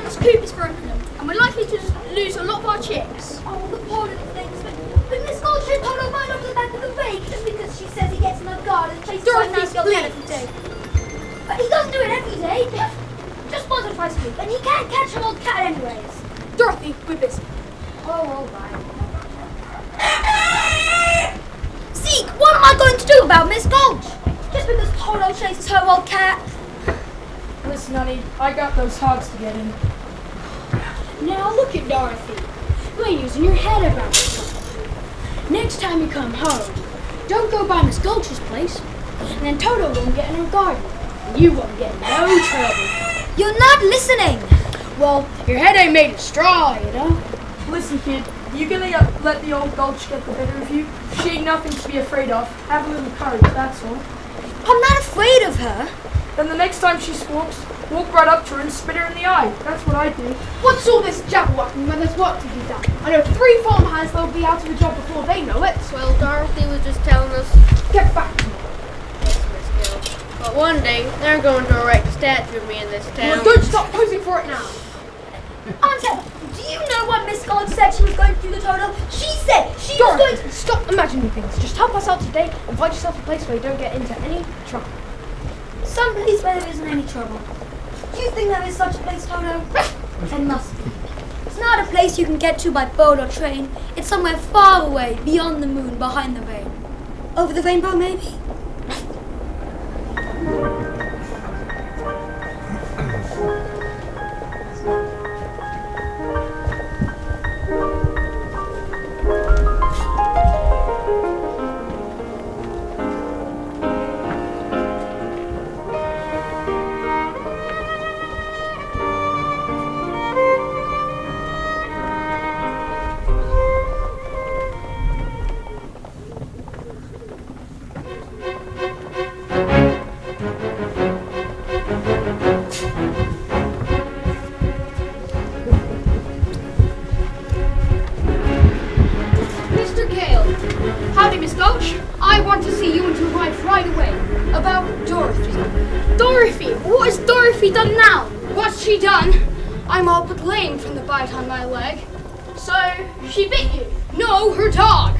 Now this coop is broken and we're likely to lose a lot of our chicks. Oh, the poor little things. But Miss Goldship told her right off the back of the rake just because she says he gets in the garden and chases Dorothy, my nice girl please. every day. But he doesn't do it every day. Just once or twice a week. And he can't catch an old cat anyways. Dorothy, we're busy. Oh, all right. Zeke, what am I going to do about Miss Gulch? Just because Toto chases her old cat? Listen, honey, I got those hogs to get in. Now look at Dorothy. You ain't using your head about stuff. Next time you come home, don't go by Miss Gulch's place, and then Toto won't get in her garden, and you won't get in no trouble. You're not listening. Well, your head ain't made of straw, you know. Listen, kid, you gonna let the old gulch get the better of you? She ain't nothing to be afraid of. Have a little courage, that's all. I'm not afraid of her. Then the next time she squawks, walk right up to her and spit her in the eye. That's what I do. What's all this jabberwocking when there's work to be done? I know 3 farmhands that'll be out of a job before they know it. Well, Dorothy was just telling us. Get back to me. Yes, Miss Gill. But one day, they're going to erect a statue of me in this town. Well, don't stop posing for it now. Aunt Emma, do you know what Miss Gulch said she was going to do to Toto? She said she was going to... Stop imagining things. Just help us out today and find yourself a place where you don't get into any trouble. Some place where there isn't any trouble. Do you think there is such a place, Toto? There must be. It's not a place you can get to by boat or train. It's somewhere far away, beyond the moon, behind the rain. Over the rainbow, maybe? Done now? What's she done? I'm all but lame from the bite on my leg. So, she bit you? No, her dog.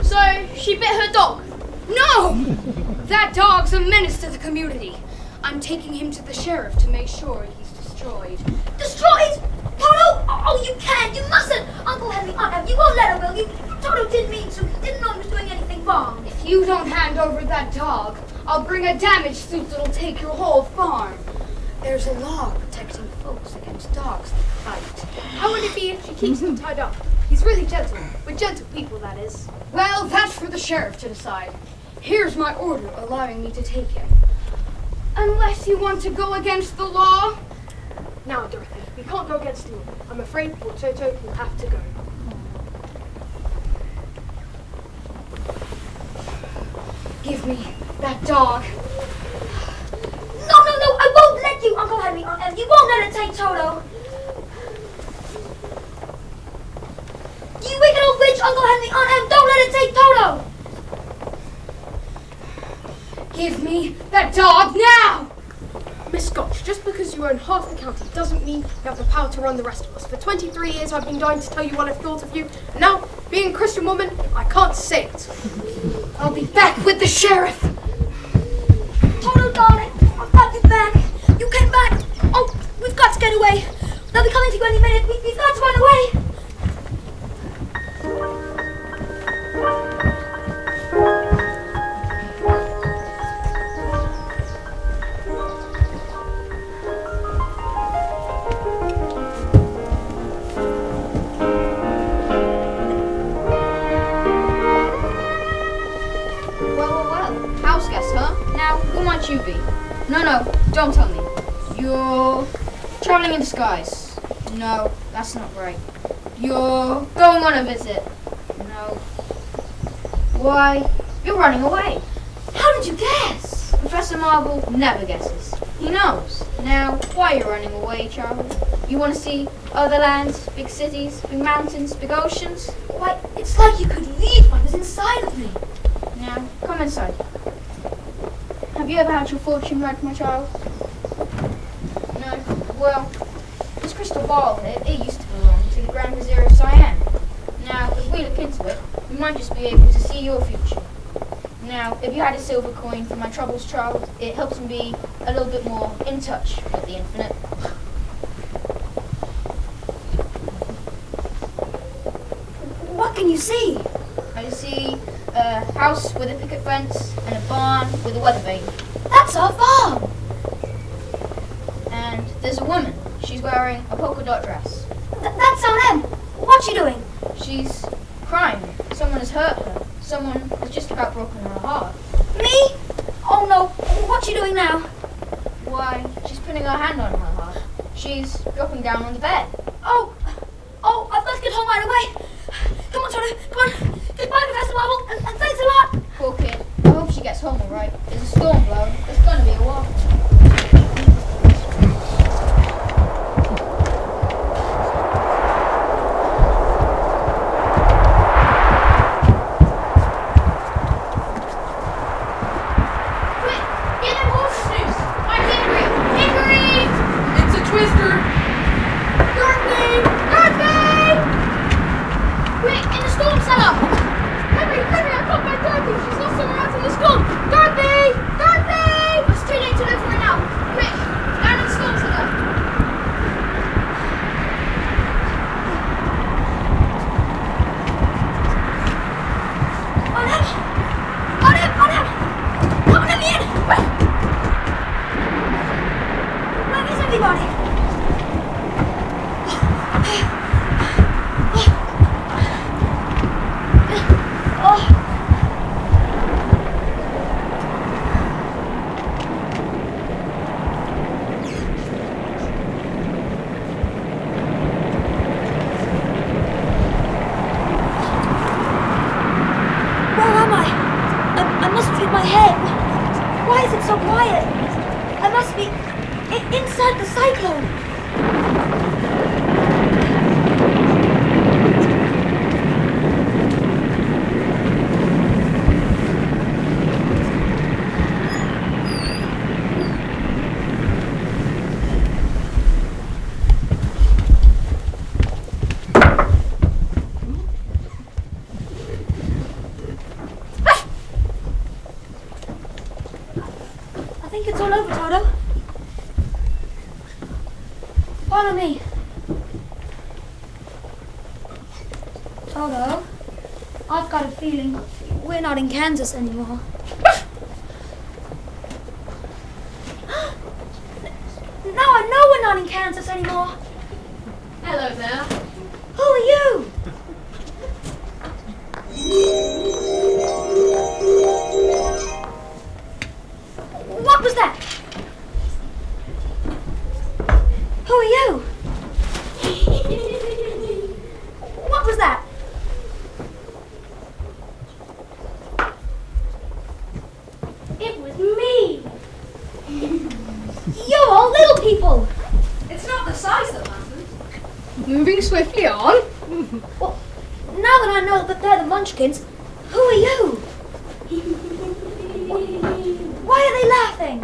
So, she bit her dog? No! That dog's a menace to the community. I'm taking him to the sheriff to make sure he's destroyed. Destroyed? Toto! Oh, you can't! You mustn't! Uncle Henry, Aunt Em, you won't let her, will you? Toto didn't mean to. He didn't know he was doing anything wrong. If you don't hand over that dog, I'll bring a damage suit that'll take your whole farm. There's a law protecting folks against dogs that fight. How would it be if she keeps him tied up? He's really gentle. With gentle people, that is. Well, that's for the sheriff to decide. Here's my order allowing me to take him. Unless you want to go against the law. Now, Dorothy, we can't go against the law. I'm afraid poor Toto will have to go. Give me that dog. No, I won't let you, Uncle Henry, Aunt Em. You won't let her take Toto. You wicked old witch, Uncle Henry, Aunt Em, don't let her take Toto. Give me that dog now! Miss Scotch, just because you own half the county doesn't mean you have the power to run the rest of us. For 23 years I've been dying to tell you what I've thought of you, and now, being a Christian woman, I can't say it. I'll be back with the sheriff. Toto, darling, I've got you back. You came back. Oh, we've got to get away. They'll be coming to you any minute. We've got to run away. House guest, huh? Now, who might you be? No, don't tell me. You're traveling in disguise. No, that's not right. You're going on a visit. No. Why, you're running away. How did you guess? Professor Marble never guesses. He knows. Now, why are you running away, Charlie? You want to see other lands, big cities, big mountains, big oceans? Why, it's like you could read what was inside of me. Now, come inside. Have you ever had your fortune read, my child? No? Well, it's to borrow it, it used to belong to the Grand Vizier of Siam. Now, if we look into it, we might just be able to see your future. Now, if you had a silver coin for my troubles child, it helps me be a little bit more in touch with the infinite. What can you see? I see a house with a picket fence and a barn with a weather vane. That's our farm. And there's a woman. She's wearing a polka dot dress. That's our M. What's she doing? She's crying. Someone has hurt her. Someone has just about broken her heart. Me? Oh no. What's she doing now? Why, she's putting her hand on her heart. She's dropping down on the bed. Oh, I've got to get home right away. Come on, Toto, come on. Goodbye, Professor Marvel, and thanks a lot. Poor kid. I hope she gets home all right. There's a storm blowing. It's going to be a while. Inside the cyclone! I think it's all over, Toto. Follow me. Toto, I've got a feeling we're not in Kansas anymore. Now I know we're not in Kansas anymore. Hello there. Who are you? What was that? Who are you? What was that? It was me. You're all little people. It's not the size that matters. Moving swiftly on. Well, now that I know that they're the Munchkins, who are you? Why are they laughing?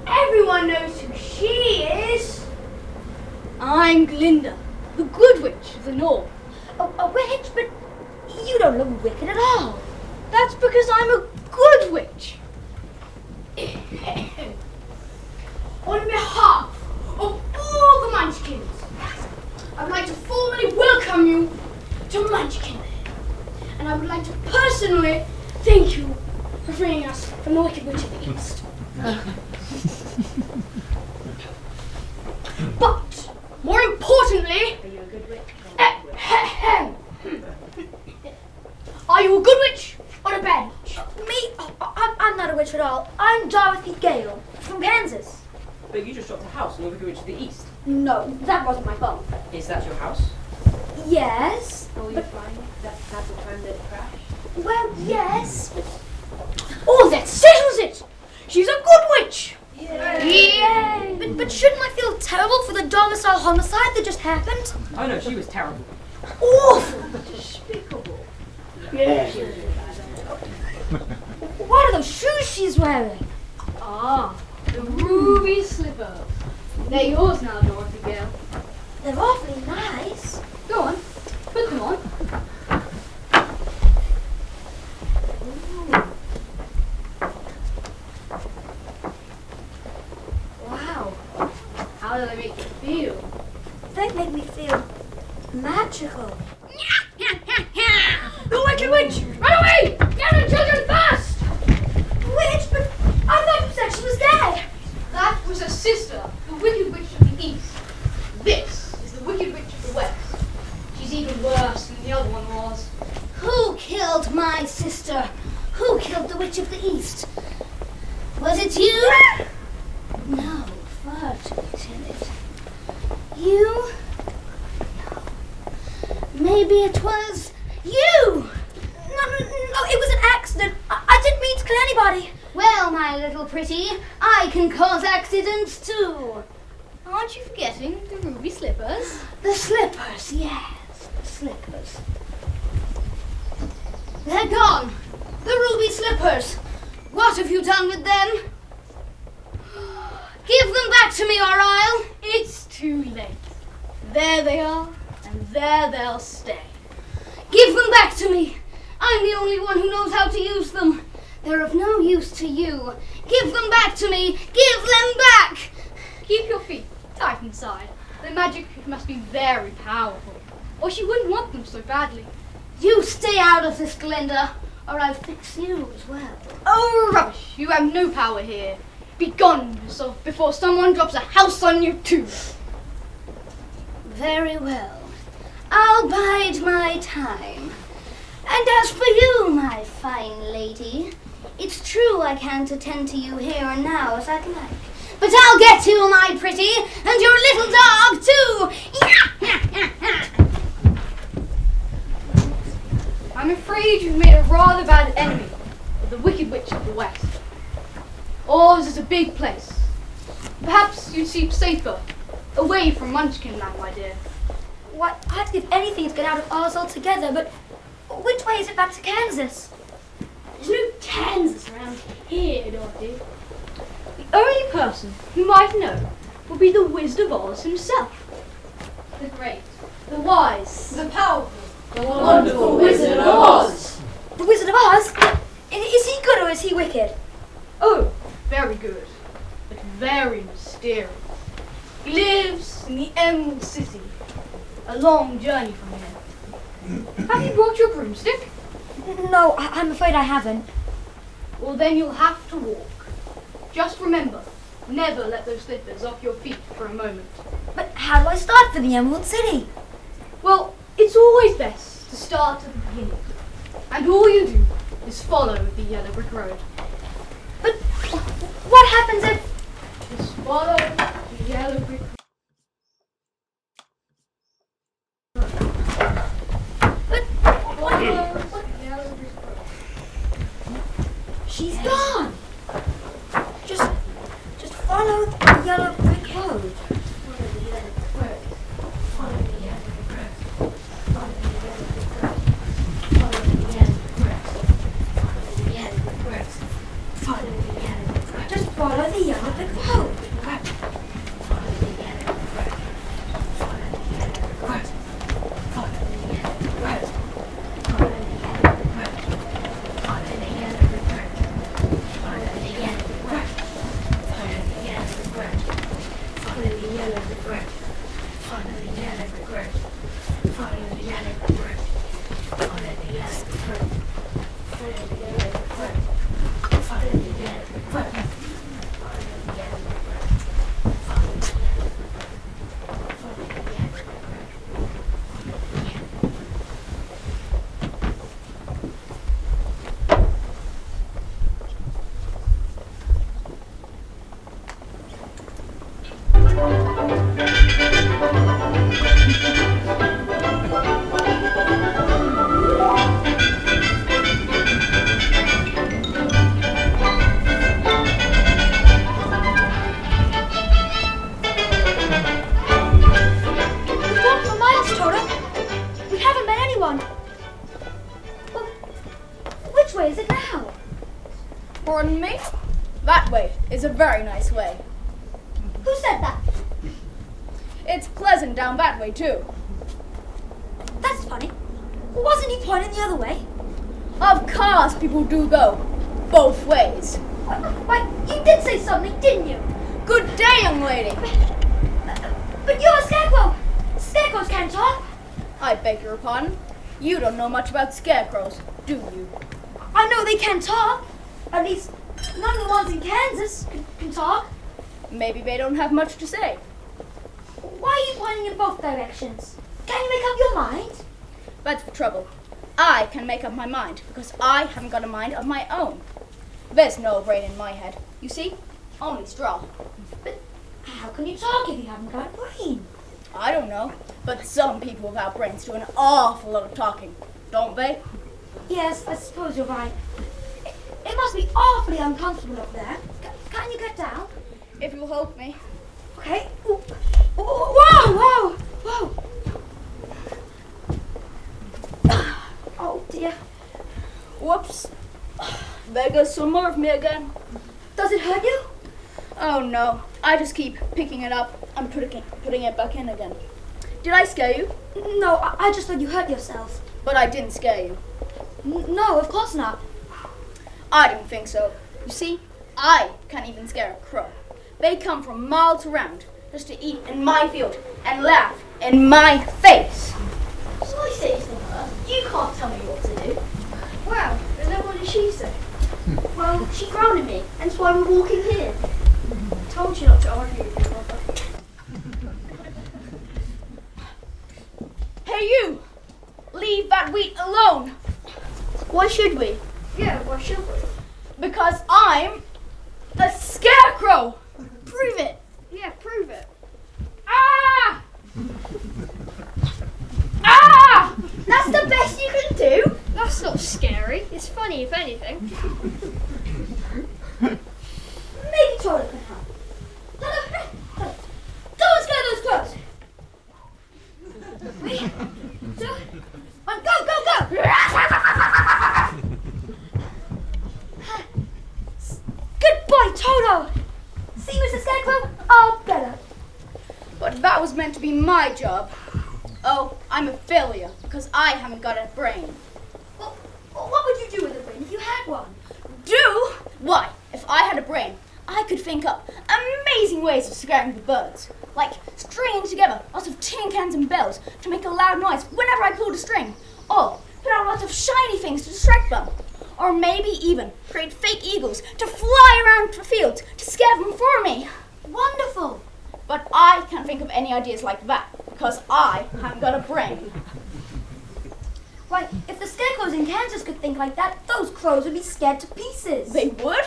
Everyone knows who she is. I'm Glinda, the Good Witch of the North. A witch? But you don't look wicked at all. That's because I'm a good witch. On behalf of all the Munchkins, I'd like to formally welcome you to Munchkinland. And I would like to personally thank you for freeing us from the Wicked Witch of the East. But, more importantly, are you a good witch? Are you a good witch or a bad witch? Me? Oh, I'm not a witch at all. I'm Dorothy Gale from Kansas. But you just dropped a house in Wicked Witch of the East. No, that wasn't my fault. Is that your house? Yes. Will you find that at the time that it crashed? Well, yes. Oh, that settles it! She's a good witch! Yay! But shouldn't I feel terrible for the domicile homicide that just happened? Oh no, she was terrible. Awful! Despicable. Yeah. What are those shoes she's wearing? Ah, the ruby slippers. They're yours now, Dorothy Gale. they make you feel? They make me feel magical. The Wicked Witch! Run away! Get the children fast! Witch? But I thought you said she was dead. That was her sister, the Wicked Witch of the East. This is the Wicked Witch of the West. She's even worse than the other one was. Who killed my sister? Who killed the Witch of the East? Was it you? No, Fudge did it. You? No. Maybe it was you! No, it was an accident. I didn't mean to kill anybody. Well, my little pretty, I can cause accidents too. Aren't you forgetting the ruby slippers? The slippers, yes, the slippers. They're gone. The ruby slippers. What have you done with them? Give them back to me, or I'll... It's too late. There they are, and there they'll stay. Give them back to me. I'm the only one who knows how to use them. They're of no use to you. Give them back to me. Give them back. Keep your feet tight inside. The magic must be very powerful, or she wouldn't want them so badly. You stay out of this, Glinda, or I'll fix you as well. Oh, rubbish! You have no power here. Be gone before someone drops a house on you too. Very well. I'll bide my time. And as for you, my fine lady, it's true I can't attend to you here and now as I'd like. But I'll get to you, my pretty, and your little dog too. I'm afraid you've made a rather bad enemy of the Wicked Witch of the West. Oz is a big place. Perhaps you'd seem safer away from Munchkin Land, my dear. Why, I'd give anything to get out of Oz altogether, but which way is it back to Kansas? There's no Kansas around here, Dorothy. The only person who might know would be the Wizard of Oz himself. The great, the wise, the powerful, The wonderful Wizard of Oz. The Wizard of Oz? Is he good or is he wicked? Oh, very good, but very mysterious. He lives in the Emerald City, a long journey from here. Have you brought your broomstick? No, I'm afraid I haven't. Well, then you'll have to walk. Just remember, never let those slippers off your feet for a moment. But how do I start for the Emerald City? Well, it's always best to start at the beginning. And all you do is follow the yellow brick road. But what happens if... Just follow the yellow brick road. Follow the yellow brick road. She's gone! Just follow the yellow brick road. Just follow the yellow brick road. Pardon me? That way is a very nice way. Who said that? It's pleasant down that way too. That's funny. Wasn't he pointing the other way? Of course people do go both ways. Why, you did say something, didn't you? Good day, young lady. I beg your pardon. You don't know much about scarecrows, do you? I know they can talk. At least none of the ones in Kansas can talk. Maybe they don't have much to say. Why are you pointing in both directions? Can you make up your mind? That's the trouble. I can make up my mind because I haven't got a mind of my own. There's no brain in my head. You see? Only straw. But how can you talk if you haven't got a brain? I don't know, but some people without brains do an awful lot of talking, don't they? Yes, I suppose you're right. It must be awfully uncomfortable up there. Can you get down? If you'll help me. Okay. Ooh. Whoa, whoa, whoa. Oh dear. Whoops. There goes some more of me again. Does it hurt you? Oh no, I just keep picking it up and putting it back in again. Did I scare you? No, I just thought you hurt yourself. But I didn't scare you. No, of course not. I didn't think so. You see, I can't even scare a crow. They come from miles around just to eat in my field and laugh in my face. So I say to her, you can't tell me what to do. Well, and then what did she say? Well, she grounded me, and that's why we're walking here. I told you not to argue with your mother. Hey you! Leave that wheat alone! Why should we? Yeah, why should we? Because I'm a scarecrow! Prove it. Yeah, prove it. Ah! Ah! That's the best you can do. That's not scary. It's funny, if anything. Maybe Toto can help. Toto, don't scare those crows. 3, 2, 1, go, go, go! Good boy, Toto. See, Mr. Scarecrow? I'll better. But that was meant to be my job. Oh, I'm a failure because I haven't got a brain. Well, what would you do with a brain if you had one? Do? Why, if I had a brain, I could think up amazing ways of scaring the birds. Like stringing together lots of tin cans and bells to make a loud noise whenever I pulled a string. Or put out lots of shiny things to distract them. Or maybe even create fake eagles to fly around the fields to scare them for me. Wonderful. But I can't think of any ideas like that because I haven't got a brain. Why, if the scarecrows in Kansas could think like that, those crows would be scared to pieces. They would?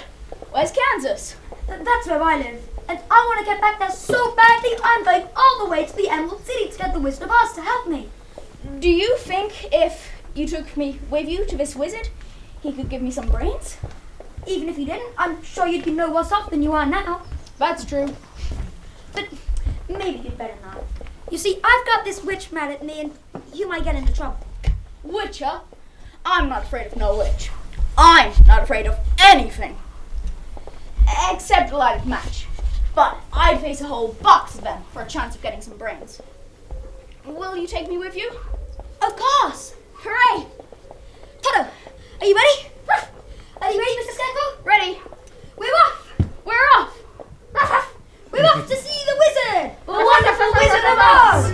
Where's Kansas? That's where I live. And I want to get back there so badly, I'm going all the way to the Emerald City to get the Wizard of Oz to help me. Do you think if you took me with you to this wizard, he could give me some brains? Even if you didn't, I'm sure you'd be no worse off than you are now. That's true. But maybe you'd better not. You see, I've got this witch mad at me and you might get into trouble. Witcher? I'm not afraid of no witch. I'm not afraid of anything. Except a lighted match. But I'd face a whole box of them for a chance of getting some brains. Will you take me with you? Of course. Hooray! Toto, are you ready? Are you ready, Mr. Scarecrow? Ready? We're off. We're off! We're off to see the wizard. The wonderful Wizard of Oz!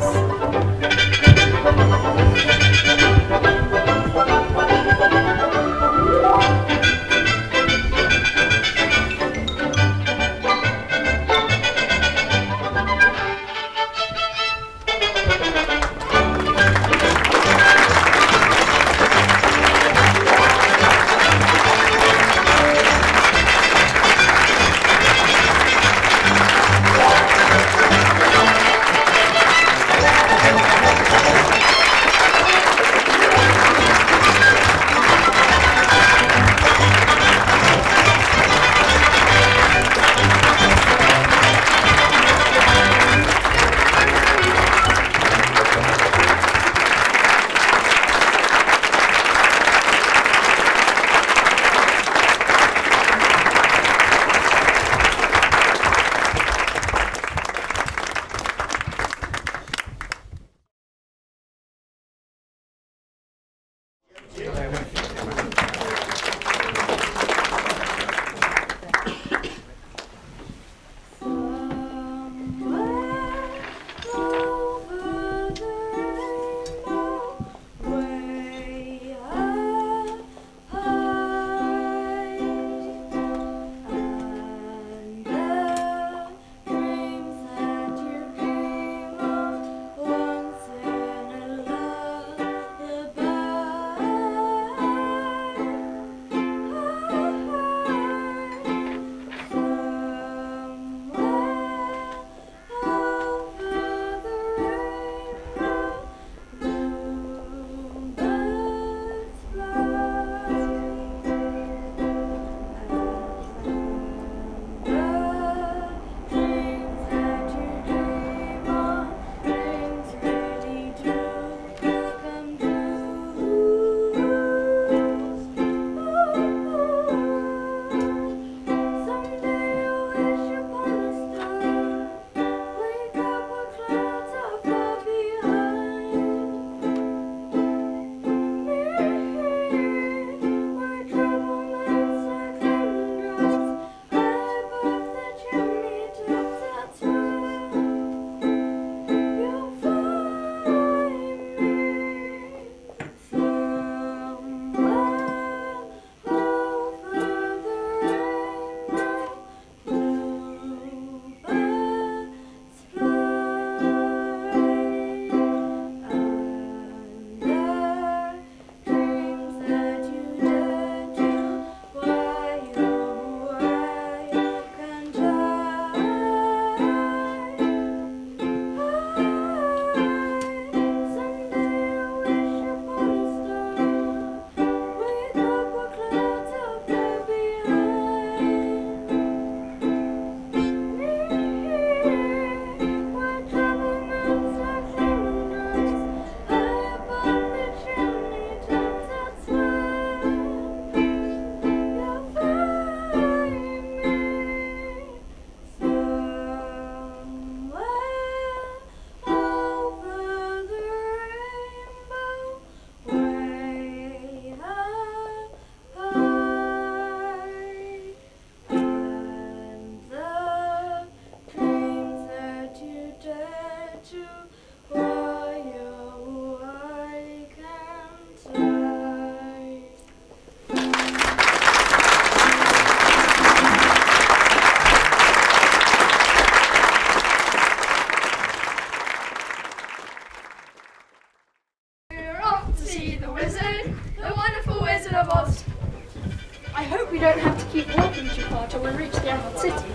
I hope we don't have to keep walking too far till we reach the Emerald City.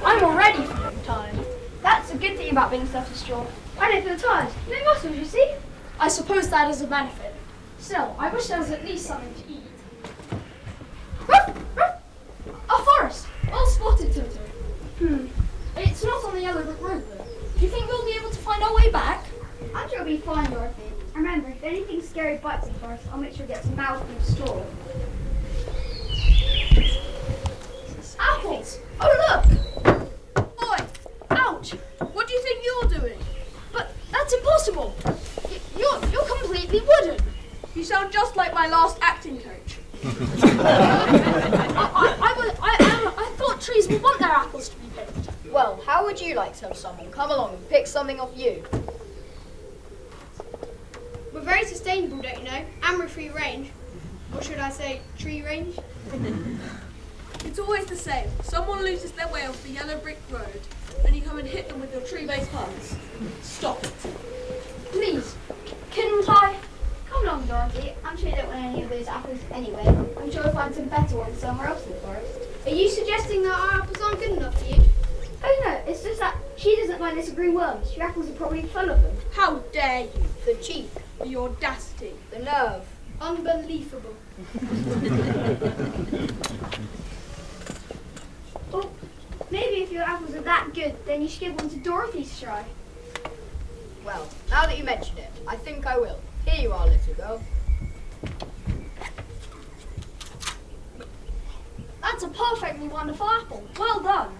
I'm already feeling tired. That's a good thing about being self-assured. I don't feel tired. No muscles, you see. I suppose that is a benefit. Still, I wish there was at least something to eat. A forest! Well spotted, Toto. It's not on the Yellow Brick Road, though. Do you think we'll be able to find our way back? I'm sure it'll be fine, Dorothy. Remember, if anything scary bites in the forest, I'll make sure it gets mouthed in the store. Apples! Oh, look! Boy! Ouch! What do you think you're doing? But that's impossible! You're completely wooden! You sound just like my last acting coach. I thought trees would want their apples to be picked. Well, how would you like to have someone come along and pick something off you? We're very sustainable, don't you know? And we're free range. Or should I say, tree range? It's always the same. Someone loses their way off the Yellow Brick Road, and you come and hit them with your tree-based puns. Stop it. Please, couldn't I? Come along, Dorothy. I'm sure you don't want any of those apples anyway. I'm sure we'll find some better ones somewhere else in the forest. Are you suggesting that our apples aren't good enough for you? Oh no, it's just that she doesn't like little green worms. Your apples are probably full of them. How dare you? The cheek, The audacity. the nerve. Unbelievable. Well, maybe if your apples are that good, then you should give one to Dorothy to try. Well, now that you mention it, I think I will. Here you are, little girl. That's a perfectly wonderful apple. Well done.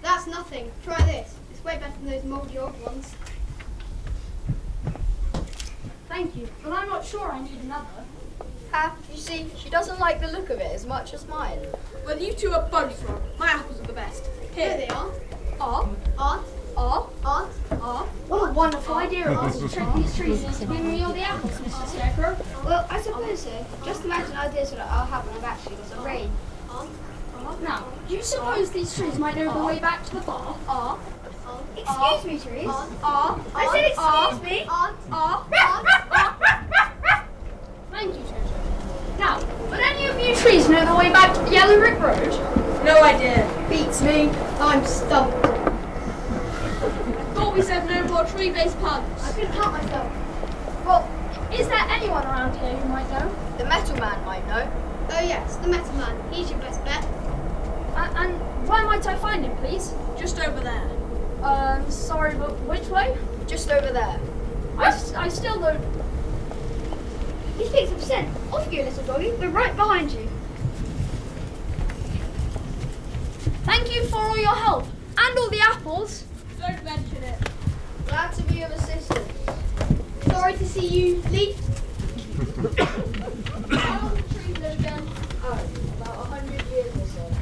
That's nothing. Try this. It's way better than those mouldy old ones. Thank you, but I'm not sure I need another. Ha, you see, she doesn't like the look of it as much as mine. Well, you two are both wrong. My apples are the best. Here Here they are. are. Aren't. Are. Aren't. What a wonderful idea of us to trick these trees into giving me all the apples, Mr. Scarecrow. Well, I suppose so. Just imagine ideas that I'll have when I've actually got some rain. Now, do you suppose these trees might know the way back to the bar? Excuse me, trees. I said excuse me. Thank you, Toto. Now, would any of you trees know the way back to the Yellow Brick Road? No idea. Beats me. I'm stumped. Thought we said no more tree-based puns. I couldn't help myself. Well, is there anyone around here who might know? The metal man might know. Oh yes, the metal man. He's your best bet. And where might I find him, please? Just over there. Sorry, but which way? Just over there. I still don't... He's 50%. Off you, little doggy. We're right behind you. Thank you for all your help. And all the apples. Don't mention it. Glad to be of assistance. Sorry to see you leave. How long have trees lived again? Oh, about 100 years or so.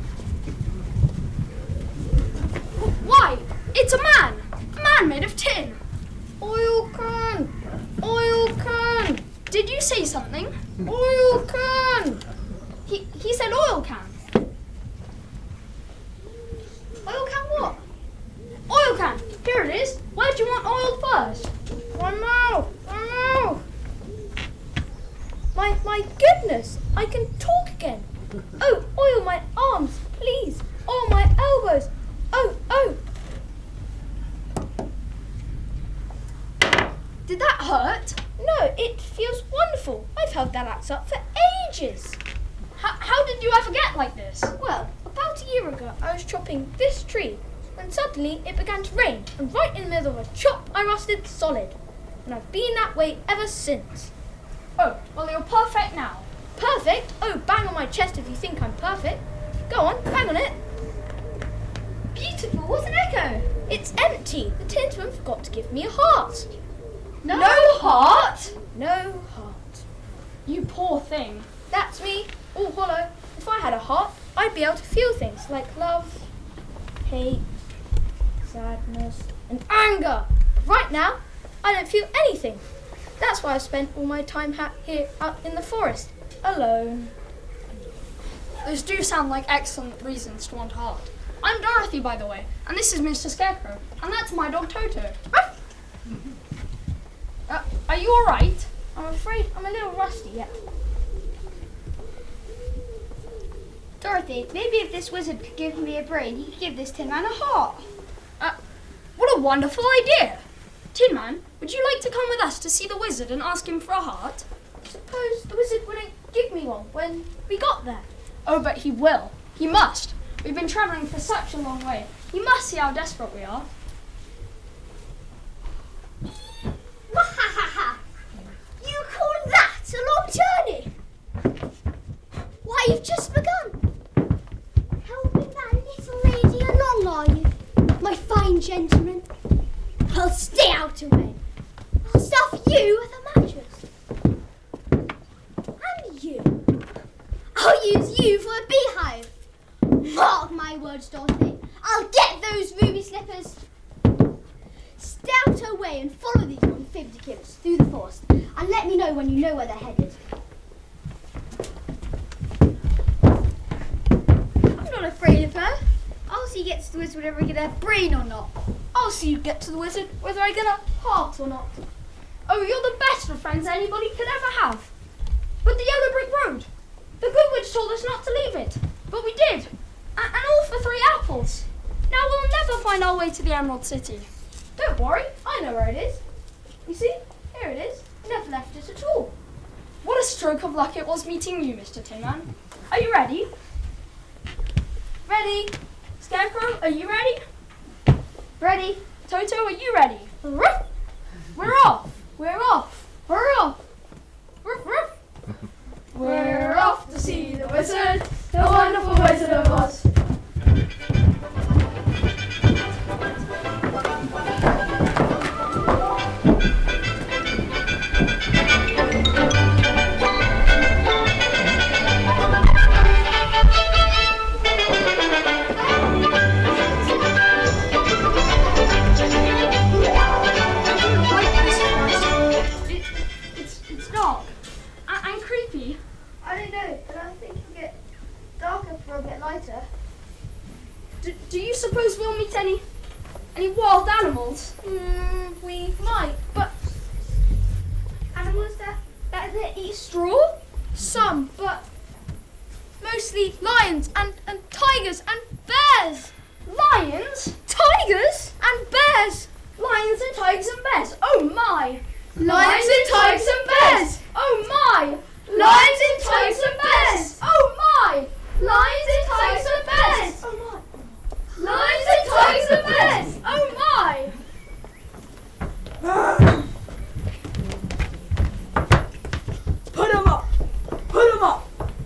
Why? It's a man! A man made of tin! Oil can! Oil can! Did you say something? Oil can! He said oil can. Oil can what? Oil can! Here it is. Where do you want oil first? One mouth! My goodness! I can talk again! Oh, oil my arms, please! Oh, my elbows! Oh! Did that hurt? No, it feels wonderful. I've held that axe up for ages. How did you ever get like this? Well, about a year ago, I was chopping this tree, when suddenly it began to rain, and right in the middle of a chop, I rusted solid. And I've been that way ever since. Oh, well, you're perfect now. Perfect? Oh, bang on my chest if you think I'm perfect. Go on, bang on it. Beautiful, what an echo. It's empty. The tinsman forgot to give me a heart. No heart? No heart. You poor thing. That's me, all hollow. If I had a heart, I'd be able to feel things like love, hate, sadness, and anger. Right now, I don't feel anything. That's why I've spent all my time here out in the forest, alone. Those do sound like excellent reasons to want a heart. I'm Dorothy, by the way, and this is Mr. Scarecrow, and that's my dog Toto. Are you alright? I'm afraid I'm a little rusty yet. Dorothy, maybe if this wizard could give me a brain, he could give this Tin Man a heart. What a wonderful idea! Tin Man, would you like to come with us to see the wizard and ask him for a heart? Suppose the wizard wouldn't give me one when we got there. Oh, but he will. He must. We've been travelling for such a long way. He must see how desperate we are. Wahahaha! You call that a long journey? Why, you've just begun. Helping that little lady along, are you? My fine gentleman. I'll stay out of the way. I'll stuff you with a mattress. And you. I'll use you for a beehive. Mark my words, Dorothy. I'll get those ruby slippers. Stout away and follow these unfibbed killers through the forest, and let me know when you know where they're headed. I'm not afraid of her. I'll see you get to the wizard whether I get a brain or not. I'll see you get to the wizard whether I get a heart or not. Oh, you're the best of friends anybody could ever have. But the yellow brick road. The good witch told us not to leave it. But we did. And all for 3 apples. Now we'll never find our way to the Emerald City. Don't worry, I know where it is. You see, here it is. Never left it at all. What a stroke of luck it was meeting you, Mr. Tin Man. Are you ready? Ready? Scarecrow, are you ready? Ready? Toto, are you ready? We're off! We're off! We're off! Ruff, ruff. We're off to see the wizard, the wonderful Wizard of Oz. It's dark and creepy. I don't know, but I think it'll get darker before it'll get lighter. Do you suppose we'll meet any wild animals? We might, But animals that eat straw? some, but mostly lions and tigers and bears. Lions? Tigers? And bears? Lions and tigers and bears. Oh my! Lions and tigers and bears. Oh my! Lions and tigers and bears. Oh my! Lions and tigers and bears. Oh my! Lions and tigers and bears. Oh my! Put 'em up! Put 'em up!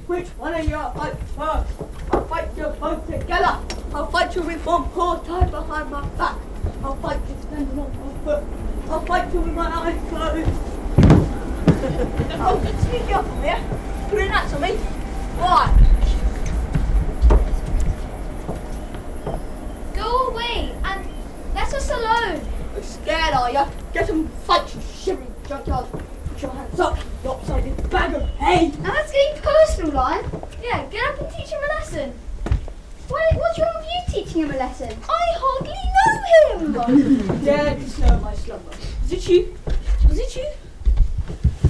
Which one of you fights first? I'll fight you both together! I'll fight you with one paw tied behind my back! I'll fight you standing on one foot! I'll fight you with my eyes closed! Oh, sneak up from here! Doing that to me? Why? Go away and let us alone. You're scared, are you? Get 'em fight, you shivering junkyard! Put your hands up, you lopsided bag of hay! Now that's getting personal, Lion. Yeah, get up and teach him a lesson. What's wrong with you teaching him a lesson? I hardly know him. Dare disturb my slumber. Was it you? Was it you?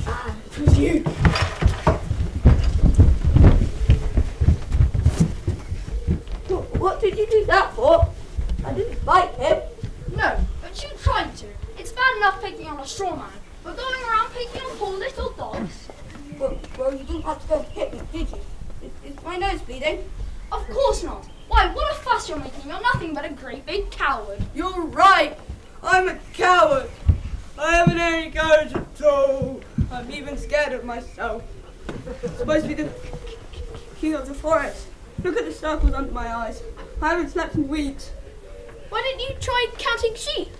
Ah, it was you. What did you do that for? I didn't bite him. No, but you tried to. It's bad enough picking on a straw man, but going around picking on poor little dogs. Well, you didn't have to go hit me, did you? Is my nose bleeding? Of course not. Why, what a fuss you're making. You're nothing but a great big coward. You're right. I'm a coward. I haven't any courage at all. I'm even scared of myself. Supposed to be the king of the forest. Look at the circles under my eyes. I haven't slept in weeks. Why didn't you try counting sheep?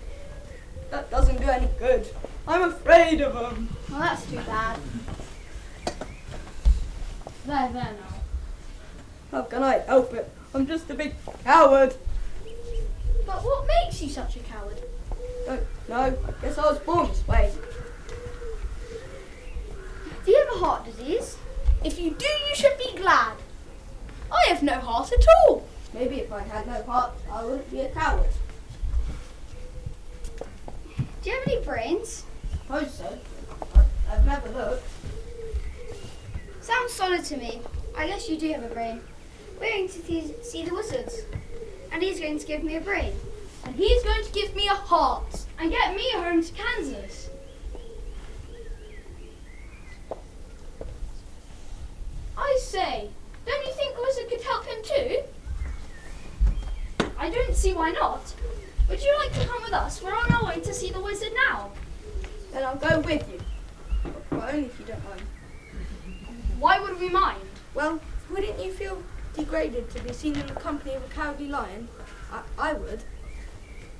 That doesn't do any good. I'm afraid of them. Well, that's too bad. There now. How can I help it? I'm just a big coward. But what makes you such a coward? Don't know. I guess I was born this way. Do you have a heart disease? If you do, you should be glad. I have no heart at all. Maybe if I had no heart, I wouldn't be a coward. Do you have any brains? Suppose so. I've never looked. Sounds solid to me. I guess you do have a brain. We're going to see the wizards. And he's going to give me a brain. And he's going to give me a heart and get me home to Kansas. I say, don't you think the wizard could help him too? I don't see why not. Would you like to come with us? We're on our way to see the wizard now. Then I'll go with you. But only if you don't mind. Why would we mind? Well, wouldn't you feel degraded to be seen in the company of a cowardly lion? I would.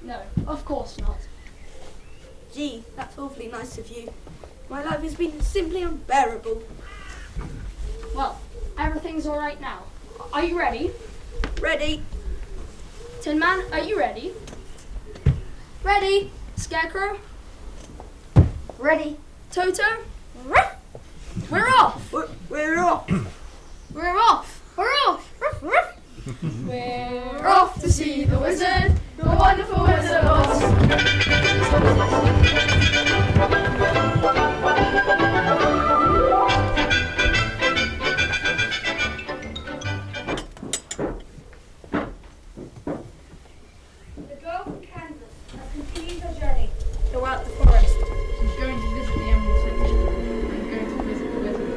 No, of course not. Gee, that's awfully nice of you. My life has been simply unbearable. Well, everything's all right now. Are you ready? Ready? Tin Man, are you ready? Ready? Scarecrow? Ready? Toto? We're off! We're off! We're off! We're off! We're off to see the wizard, the wonderful Wizard of Oz. The girl from Kansas has completed her journey. Throughout the forest. She's going to visit the Emerald City. I'm going to visit the wizard.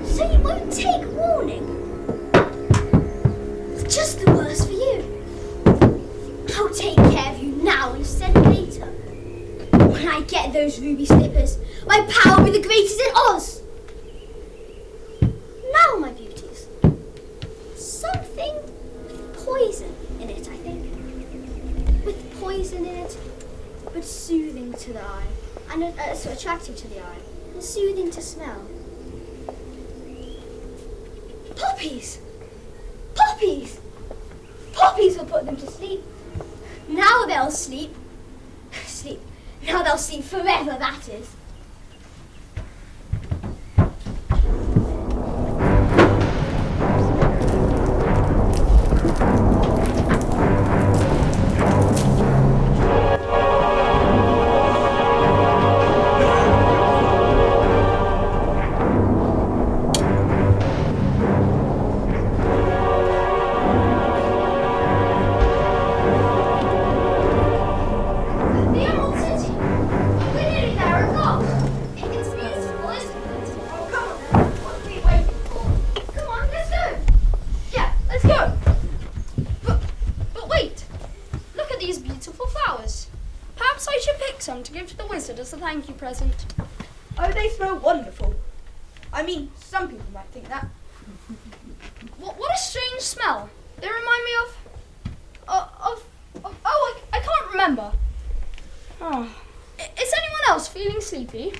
So you won't take warning? It's just the worst for you. I'll take care of you now instead of later. When I get those ruby slippers, my power will be the greatest in Oz. Now, my beauties, something with poison in it, I think. With poison in it, but soothing to the eye, and so attractive to the eye, and soothing to smell. Poppies! Poppies! Poppies will put them to sleep. Now they'll sleep. Sleep. Now they'll sleep forever, that is. The Emerald City! We're nearly there at last! It's beautiful, isn't it? Oh, come on then. What are we waiting for? Come on, let's go! Yeah, let's go! But wait! Look at these beautiful flowers. Perhaps I should pick some to give to the wizard as a thank you present. Oh, they smell wonderful. I mean, some people might think that. What a strange smell. They remind me of I can't remember. Oh. Is anyone else feeling sleepy?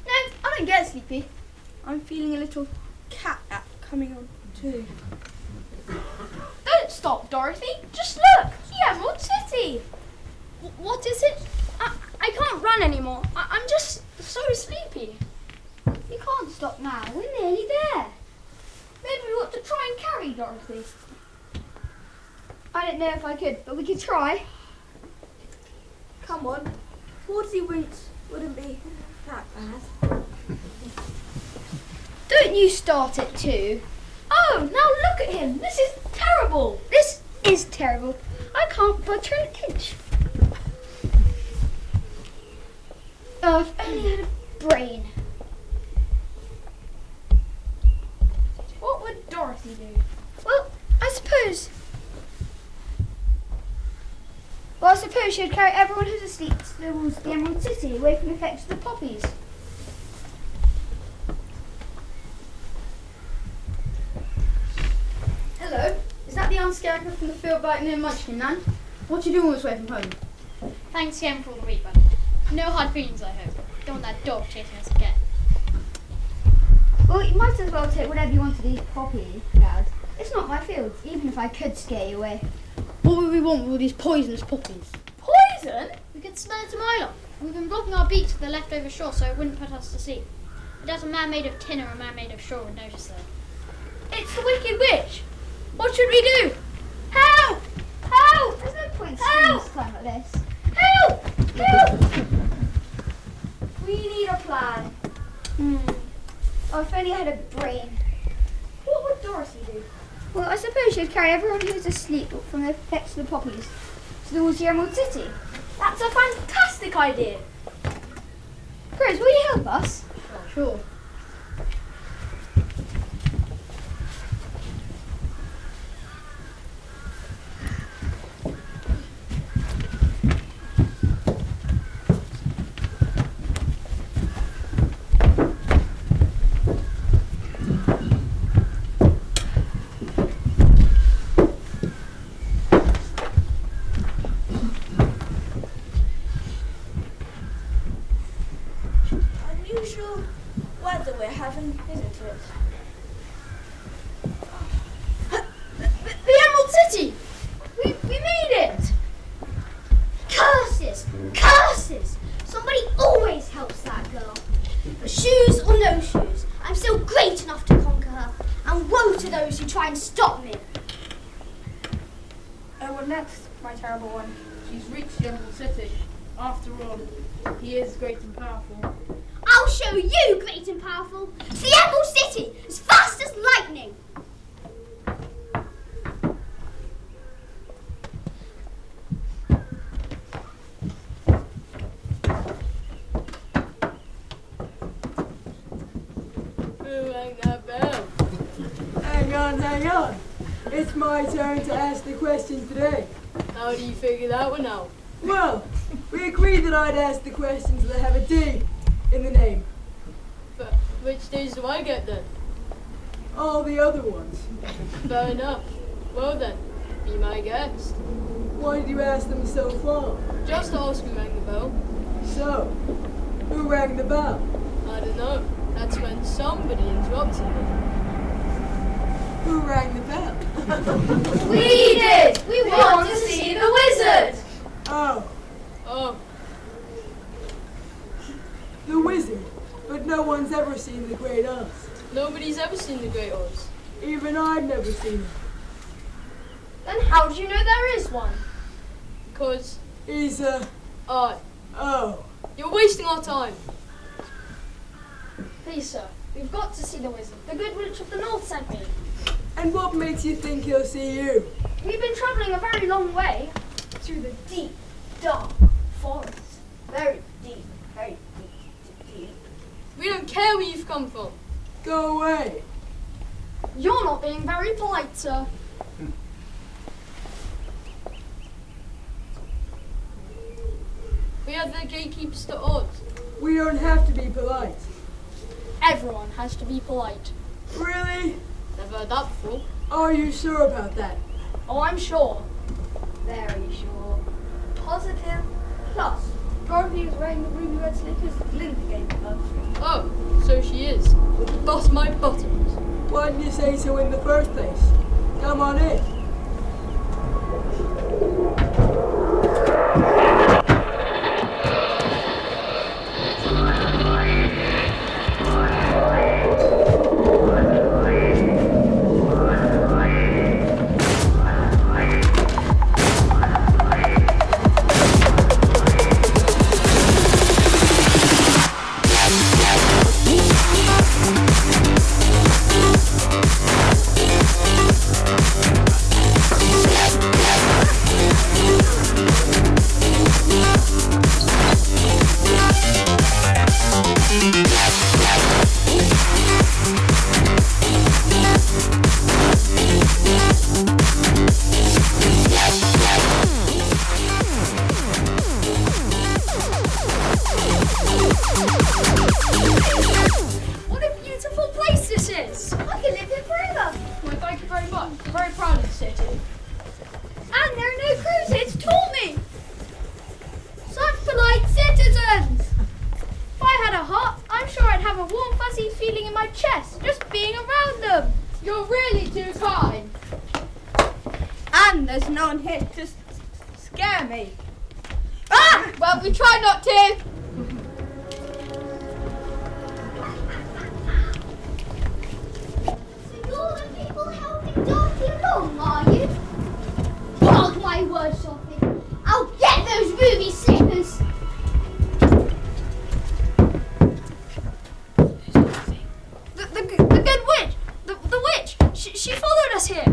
No, I don't get sleepy. I'm feeling a little cat nap coming on too. Don't stop, Dorothy. Just look. The Emerald City! What is it? I can't run anymore. I'm just so sleepy. You can't stop now, we're nearly there. Maybe we ought to try and carry Dorothy. I don't know if I could, but we could try. Come on. 40 winks wouldn't be that bad. Don't you start it too. Oh, now look at him. This is terrible. This is terrible. I can't budge an inch. Oh, if only I had a brain. What would Dorothy do? Well, I suppose she'd carry everyone who's asleep towards the Emerald City, away from the effects of the poppies. Hello, is that the unscarecrow from the field right near Munchkin Man? What you doing all this way from home? Thanks again for all the wheat, buddy. No hard feelings, I hope. Don't want that dog chasing us again. Well, you might as well take whatever you want to these poppy lads. It's not my field, even if I could scare you away. What would we want with all these poisonous poppies? Poison? We could smell it a mile off. We've been blocking our beaks with the leftover straw so it wouldn't put us to sleep. I doubt a man made of tin or a man made of straw would notice though. It's the Wicked Witch. What should we do? Help! Help! There's no point in screaming Help! this time like this. Help! Help! We need a plan. Oh, if only I had a brain. What would Dorothy Well, I suppose you'd carry everyone who's asleep from the effects of the poppies towards the Emerald City. That's a fantastic idea. Chris, will you help us? Sure. Unusual weather we're having, isn't it? The Emerald City! We made it! Curses! Curses! Somebody always helps that girl. But shoes or no shoes, I'm still great enough to conquer her. And woe to those who try and stop me. What next, my terrible one? She's reached the Emerald City. After all, he is great and powerful. I'll show you, great and powerful. It's the Emerald City, as fast as lightning. Who rang that bell? Hang on. It's my turn to ask the question today. How do you figure that one out? Well, we agreed that I'd ask the questions that have a D in the name. But which days do I get then? All the other ones. Fair enough. Well then, be my guest. Why did you ask them so far? Just ask who rang the bell. So, who rang the bell? I don't know. That's when somebody interrupted me. Who rang the bell? We did! We want to see the wizard! Oh, Oh, the wizard. But no one's ever seen the Great Oz. nobody's ever seen the Great Oz. Even I've never seen it. Then how do you know there is one? Because He's, I. oh. You're wasting our time. Please, sir, we've got to see the wizard. The good witch of the north sent me. And what makes you think he'll see you? We've been travelling a very long way through the deep, dark forest. Very deep, very deep. We don't care where you've come from. Go away. You're not being very polite, sir. We are the gatekeepers to Oz. We don't have to be polite. Everyone has to be polite. Really? Never heard that before. Are you sure about that? Oh, I'm sure. Very sure. Positive. Plus, Dorothy is wearing the ruby red slippers that Linda gave her. Oh, so she is. Would bust my bottoms. Why didn't you say so in the first place? Come on in. What a beautiful place this is! I can live here forever. Well, thank you very much. I'm very proud of the city. And there are no cruisers taught me. Such polite citizens. If I had a heart, I'm sure I'd have a warm, fuzzy feeling in my chest just being around them. You're really too kind. And there's no one here to scare me. Ah! Well, we try not to. So you're the people helping Dorothy along, are you? Bog my word, Sophie. I'll get those ruby slippers. The good witch. The witch. She followed us here.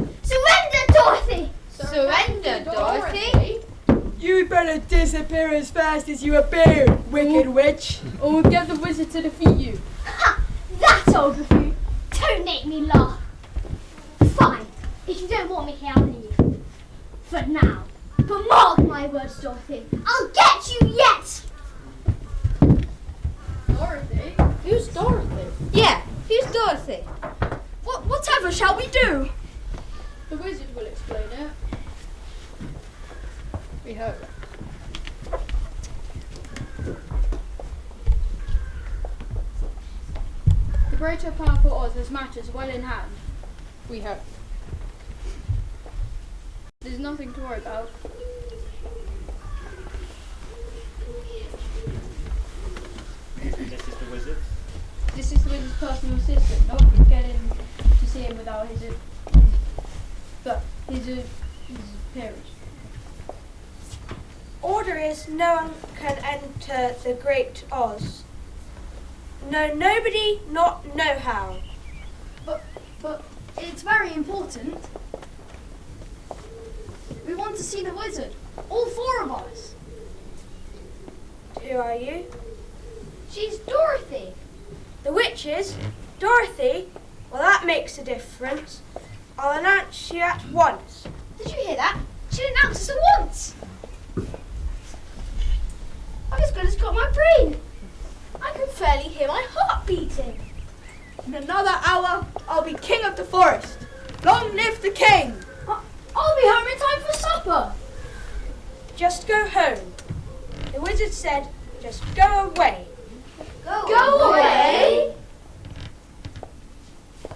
disappear as fast as you appear, wicked witch. Or we'll get the wizard to defeat you. Ha! That's old review. Don't make me laugh. Fine. If you don't want me here, I'll leave. For now. But mark my words, Dorothy. I'll get you yet! Dorothy? Who's Dorothy? Yeah, who's Dorothy? Whatever shall we do? The wizard will explain it. We hope. The greater powerful Oz has matters well in hand. We hope. There's nothing to worry about. This is the wizard. This is the wizard's personal assistant. No one can get in to see him without his appearance. Order is no one can enter the Great Oz. No, nobody, not no how. But it's very important. We want to see the wizard. All four of us. Who are you? She's Dorothy. The witches? Dorothy? Well, that makes a difference. I'll announce you at once. Did you hear that? She announced us at once. I've as good as got my brain. I can fairly hear my heart beating. In another hour, I'll be king of the forest. Long live the king! I'll be home in time for supper. Just go home. The wizard said, just go away. Go away?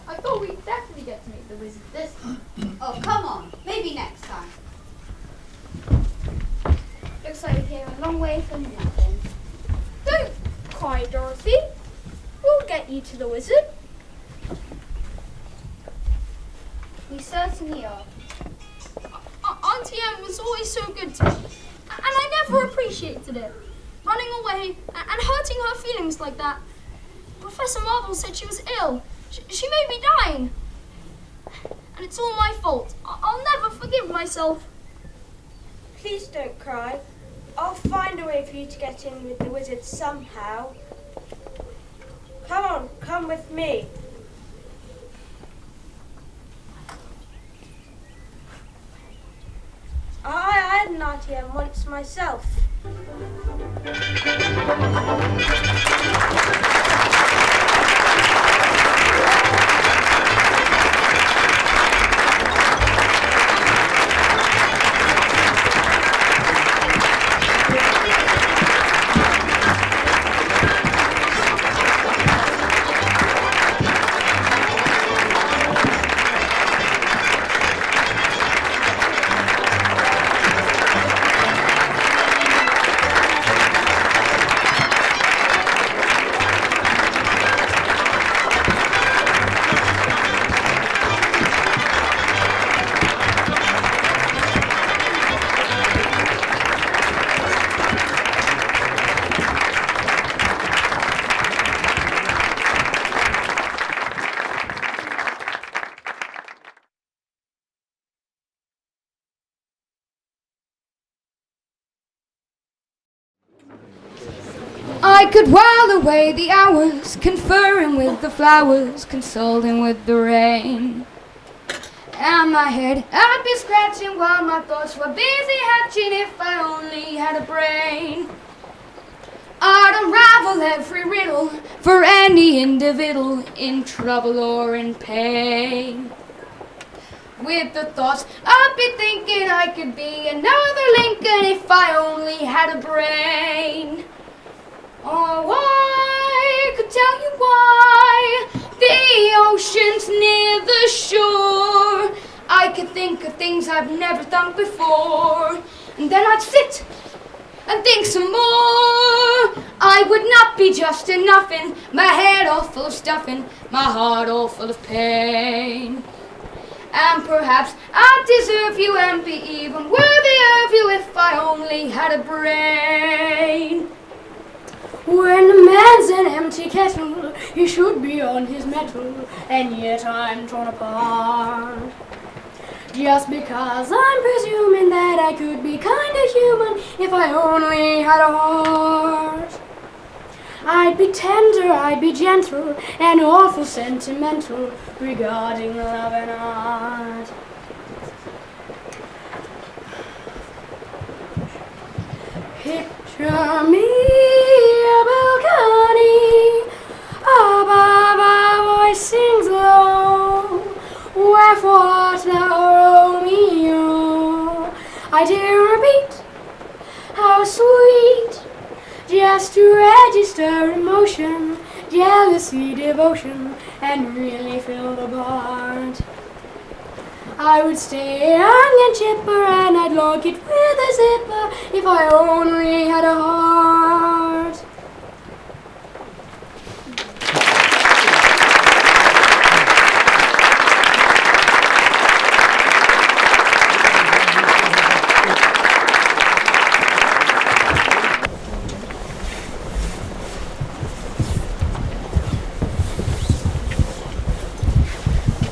I thought we'd definitely get to meet the wizard this time. Oh, come on. Maybe next time. Looks like we came a long way from nothing. Don't cry, Dorothy. We'll get you to the wizard. We certainly are. Auntie Em was always so good to me, and I never appreciated it. Running away and hurting her feelings like that. Professor Marvel said she was ill. She may be dying. And it's all my fault. I'll never forgive myself. Please don't cry. I'll find a way for you to get in with the wizard somehow. Come on, come with me. I had an Auntie Em once myself. I could while away the hours, conferring with the flowers, consulting with the rain. And my head, I'd be scratching while my thoughts were busy hatching if I only had a brain. I'd unravel every riddle for any individual in trouble or in pain. With the thoughts, I'd be thinking I could be another Lincoln if I only had a brain. Oh, I could tell you why the ocean's near the shore. I could think of things I've never thought before, and then I'd sit and think some more. I would not be just a nothing, my head all full of stuffing, my heart all full of pain. And perhaps I'd deserve you and be even worthy of you if I only had a brain. When a man's an empty kettle, he should be on his mettle, and yet I'm torn apart. Just because I'm presuming that I could be kinda human if I only had a heart. I'd be tender, I'd be gentle, and awful sentimental regarding love and art. Picture me a balcony, above our voice sings low. Wherefore art thou, Romeo? I dare repeat, how sweet, just to register emotion, jealousy, devotion, and really fill the part. I would stay young and chipper, and I'd lock it with a zipper if I only had a heart.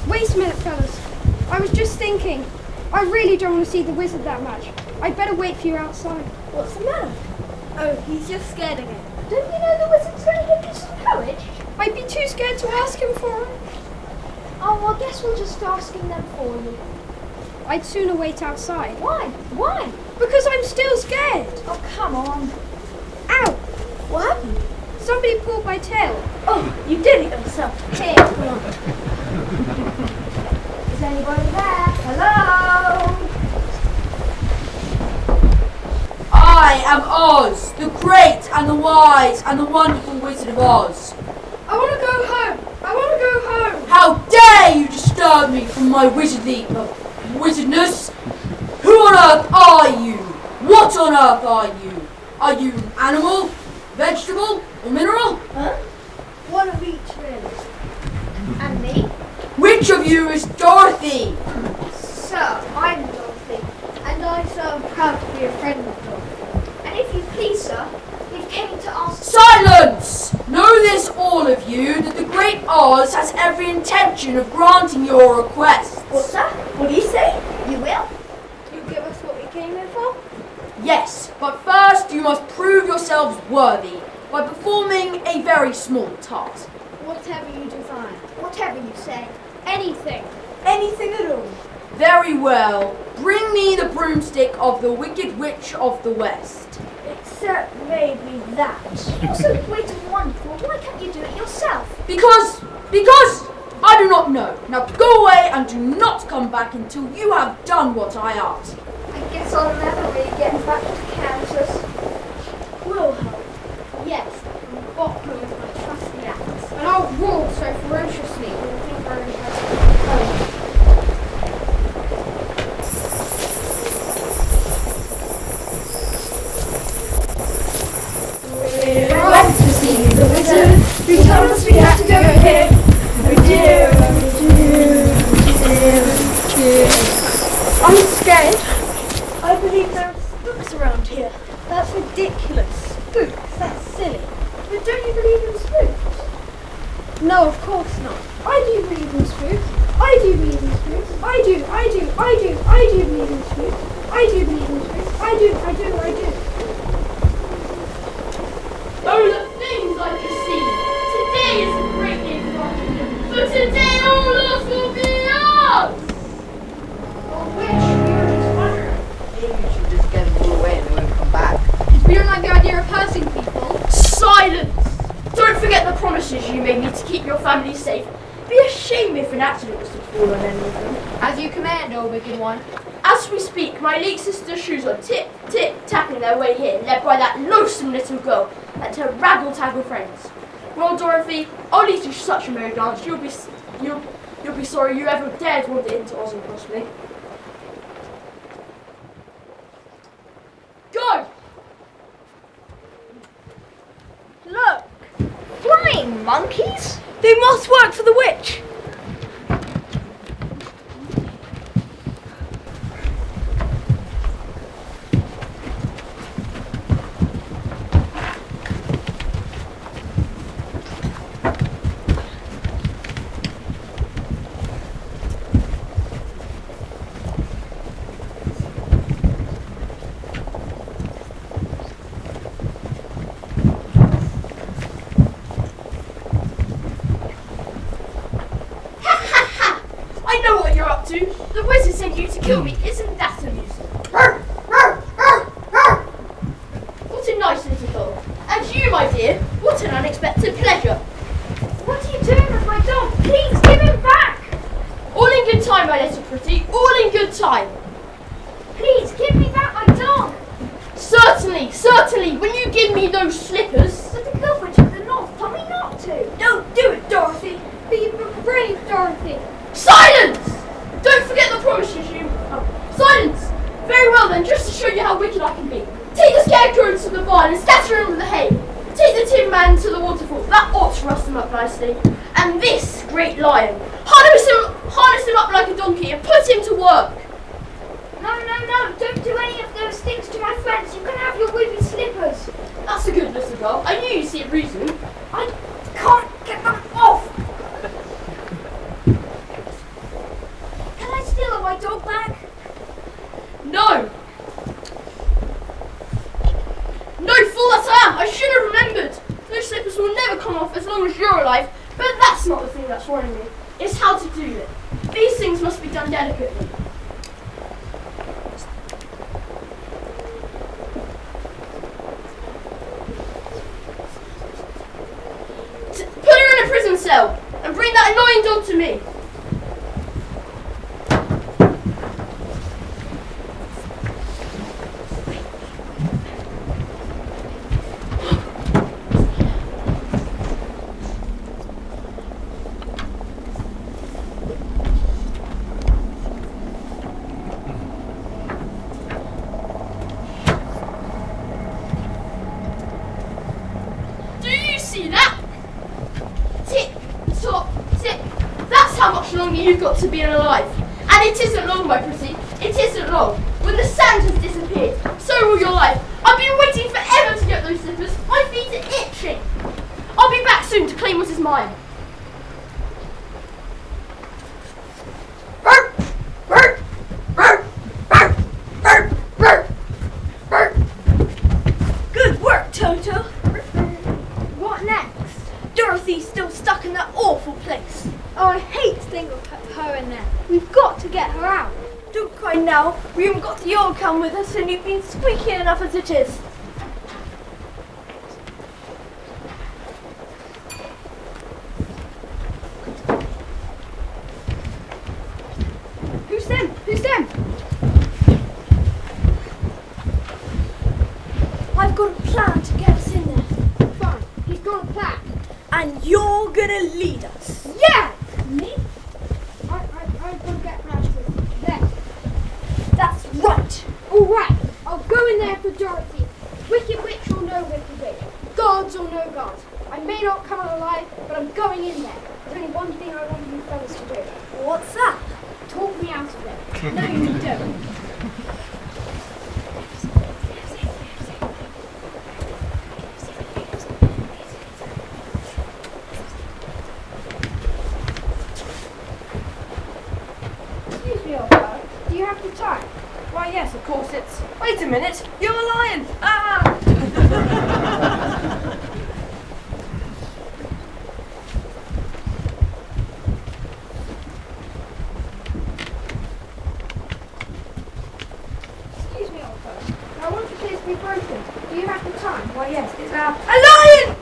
Wait a minute, fellas. I was just thinking. I really don't want to see the wizard that much. I'd better wait for you outside. What's the matter? Oh, he's just scared again. Don't you know the wizard's going to give you some courage? I'd be too scared to ask him for it. Oh, well, I guess we'll just asking them for you. I'd sooner wait outside. Why? Why? Because I'm still scared. Oh, come on. Ow! What happened? Somebody pulled my tail. Oh, you did it yourself. Here, come on. Is anybody there? Hello? I am Oz, the great and the wise and the wonderful Wizard of Oz. I want to go home. I want to go home. How dare you disturb me from my wizardness? Who on earth are you? What on earth are you? Are you an animal, vegetable, or mineral? Huh? One of each, really. And me? Which of you is Dorothy? Sir, I'm Dorothy, and I'm so proud to be a friend of Dorothy. And if you please, sir, we've came to ask... Silence! Know this, all of you, that the great Oz has every intention of granting your request. What, sir? What do you say? You will? You give us what we came here for? Yes, but first you must prove yourselves worthy by performing a very small task. Whatever you desire. Whatever you say. Anything. Anything at all. Very well. Bring me the broomstick of the Wicked Witch of the West. Except maybe that. You're so great and wonderful. Why can't you do it yourself? Because I do not know. Now go away and do not come back until you have done what I ask. I guess I'll never really get back to Kansas. We'll help. Yes, and Bottom is my trusty axe. And I'll roar so ferociously. You'll think very impressive. We're off to see the wizard who told us we had to go here. We do. I'm scared. I believe there are spooks around here. That's ridiculous. Spooks? That's silly. But don't you believe in spooks? No, of course not. I do believe in spooks. I do believe in spooks. I do believe in spooks. I do believe in spooks. I do. Oh, the things I just seen! Today is a great day for Washington, but today all else will be ours! Maybe you should just get them all away and they won't come back. We don't like the idea of hurting people. Silence! Don't forget the promises you made me to keep your family safe. Be ashamed if an accident was to fall on any of them. As you command, O wicked one. As we speak, my late sister's shoes are tip-tapping their way here, led by that loathsome little girl and her raggle-taggle friends. Well, Dorothy, I'll lead you such a merry dance, you'll be sorry you ever dared wander into Oz and cross me. Go! Look! Flying monkeys? They must work for the witch! to. The wizard sent you to kill me. Isn't that amusing? What a nice little dog. And you, my dear, what an unexpected pleasure. What are you doing with my dog? Please give him back! All in good time, my little pretty. All in good time. Please give me back my dog! Certainly, certainly. When you give me those slippers. But the government of the North told me not to. Don't do it, Dorothy. Be brave, Dorothy. Silence! Don't forget the promises you... silence! Very well then, just to show you how wicked I can be. Take the scarecrow to the barn and scatter him with the hay. Take the tin man to the waterfall. That ought to rust him up nicely. And this great lion. Harness him up like a donkey and put him to work. No, don't do any of those things to my friends. You can have your wavy slippers. That's a good little girl. I knew you'd see a reason. I can't get them off. Can I steal my dog back? No! No, fool that I am! I should have remembered! Those slippers will never come off as long as you're alive, but that's not the thing that's worrying me. It's how to do it. These things must be done delicately. Put her in a prison cell, and bring that annoying dog to me. You've got to be alive. And it isn't long, my pretty. It isn't long. When the sand has disappeared, so will your life. I've been waiting forever to get those slippers. My feet are itching. I'll be back soon to claim what is mine. Good work, Toto. What next? Dorothy's still stuck in that awful place. Oh, I hate to think of her in there. We've got to get her out. Don't cry now. We haven't got the old come with us and you've been squeaky enough as it is. Who's them? Who's them? I've got a plan to get us in there. Fine. He's got a plan. And you're gonna lead us. Yeah! Me? I've got to get out of there. That's right. All right. I'll go in there for Dorothy. Wicked witch or no wicked witch. Gods or no gods. I may not come out alive, but I'm going in there. There's only one thing I want you fellas to do. What's that? Talk me out of it. No, you don't. Excuse me, old fellow. Do you have the time? Why, yes, of course it's... Wait a minute. You're a lion. Ah! Excuse me, old fellow. I want the place to be broken. Do you have the time? Why, yes, it's a lion!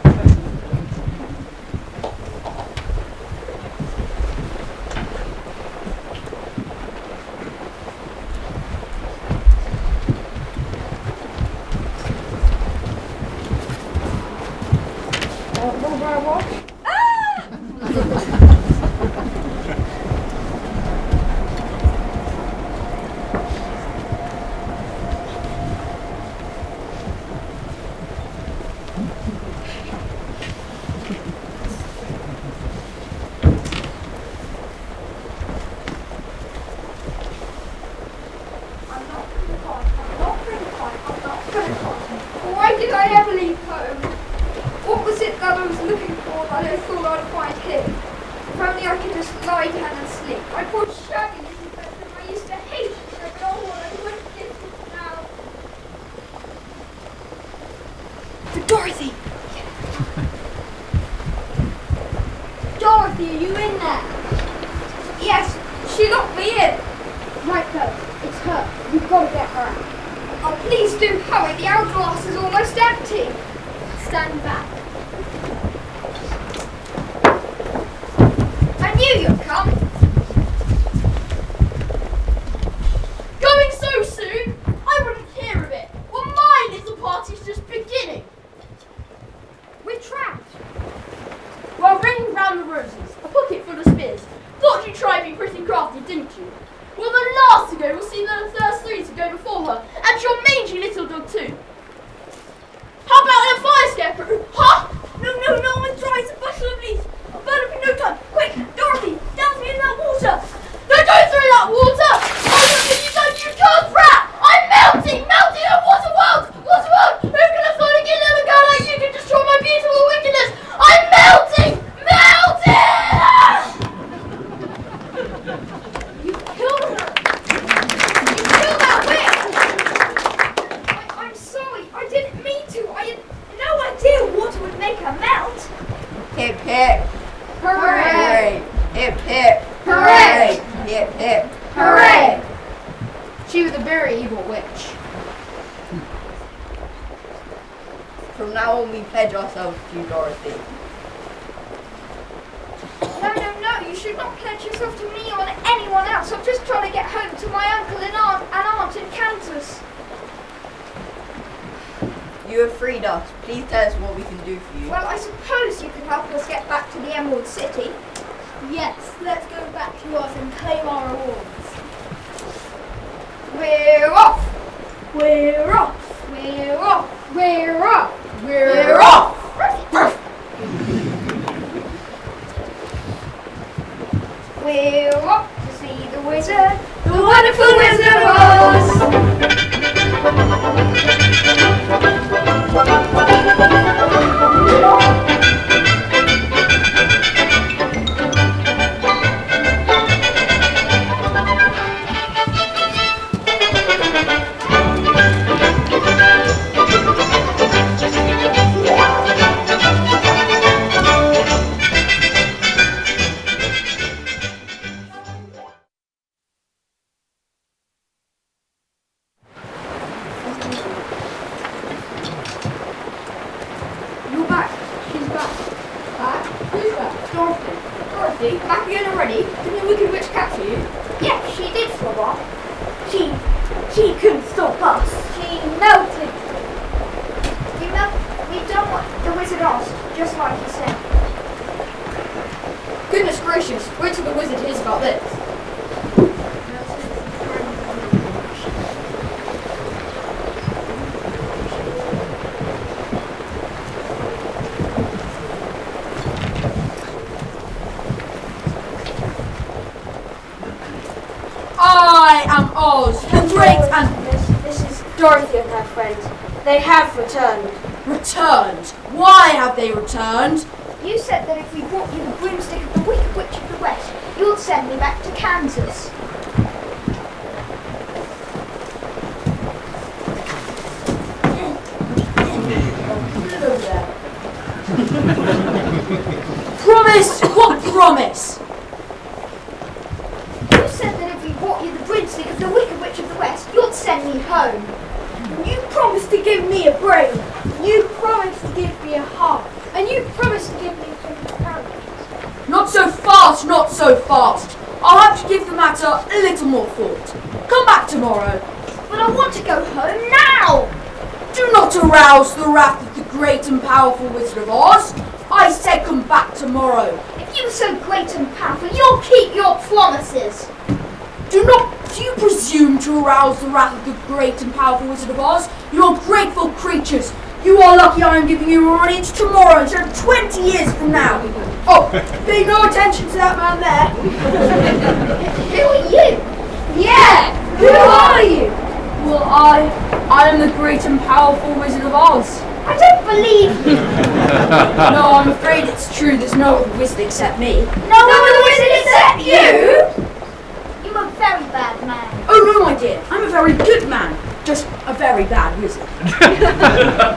Why did I ever leave home? What was it that I was looking for that I thought I'd find here? If only I could just lie down and sleep. I poor shaggy little bedroom. I used to hate it so, but oh, what I wouldn't give it now. For Dorothy. Dorothy, are you in there? Yes, She locked me in. Right, fellas, it's her. You've got to get her out. Oh, please do hurry. The hourglass is almost empty. Stand back. I knew you'd come. Going so soon? I wouldn't hear of it. Well, my little party's just beginning. We're trapped. Well, ring round the roses, a bucket full of spears. Thought you'd try and be pretty crafty, didn't you? Well, the last to go will see the first three to go before her, and your mangy little dog too. How about in a fire scarecrow? Huh? No, one tries a bushel of leaves. I'll burn up in no time. Quick, Dorothy, douse me in that water. Don't go through that water! Oh, what have you done, you cold brat? I'm melting in a water world! Who could have thought a good little girl like you could destroy my beautiful wickedness? I'm melting! You killed her. You killed that witch. I'm sorry. I didn't mean to. I had no idea water would make her melt. Hip hip. Hooray! Hip hip. Hooray! Hip hip. Hooray! She was a very evil witch. From now on we pledge ourselves to you, Dorothy. No. You should not pledge yourself to me or anyone else. I'm just trying to get home to my uncle and aunt in Kansas. You have freed us. Please tell us what we can do for you. Well, I suppose you could help us get back to the Emerald City. Yes, let's go back to Oz and claim our rewards. We're off! We're off! We're off! We're off! We're off! We're off to see the wizard, the wonderful Wizard of Oz! You're back. She's back. Back? Who's back? Dorothy. Dorothy? Back again already? Didn't the wicked witch capture you? Yeah, she did for a while. She couldn't stop us. She melted. We've done what the wizard asked, just like he said. Goodness gracious, wait till the wizard hears about this. I am Oz, the great and... This is Dorothy and her friends. They have returned. Returned? Why have they returned? You said that if we brought you the broomstick of the Wicked Witch of the West, you'd send me back to Kansas. Promise? What promise? You said that if we brought you the broomstick of the Wicked Witch of the West, you'd send me home. You promised to give me a brain. You promised to give me a heart. And you promised to give me £20. Not so fast, not so fast. I'll have to give the matter a little more thought. Come back tomorrow. But I want to go home now! Do not arouse the wrath of the great and powerful Wizard of Oz. I said come back tomorrow. If you are so great and powerful, you'll keep your promises. Do you presume to arouse the wrath of the great and powerful Wizard of Oz? You ungrateful creatures. You are lucky I am giving you a run each tomorrow instead of 20 years from now. Oh, pay no attention to that man there. Who are you? Yeah, who are you? Well, I am the great and powerful Wizard of Oz. I don't believe you. No, I'm afraid it's true. There's no other wizard except me. No other wizard except you? You're a very bad man. Oh no, my dear, I'm a very good man. Just a very bad wizard.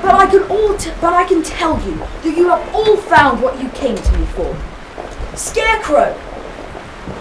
But I can tell you that you have all found what you came to me for. Scarecrow,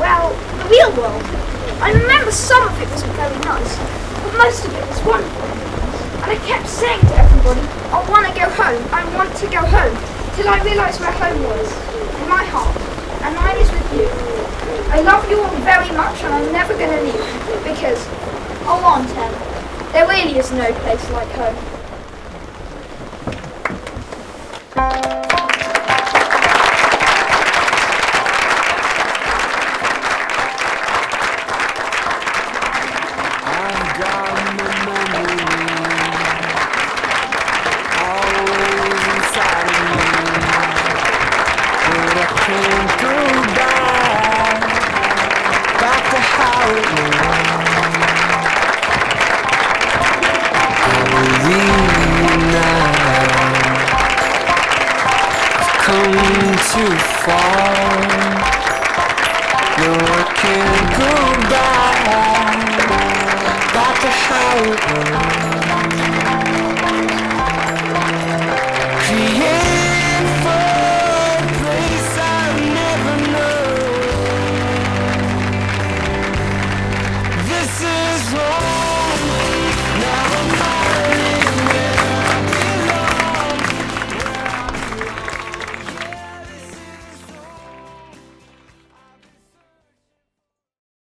well, the real world. I remember some of it was very nice, but most of it was wonderful. And I kept saying to everybody, I want to go home, I want to go home, till I realised where home was, in my heart, and mine is with you. I love you all very much, and I'm never going to leave, because, oh Aunt Em, there really is no place like home. Too far. No, I can't go back to how it was. Create for a place I'll never know. This is home.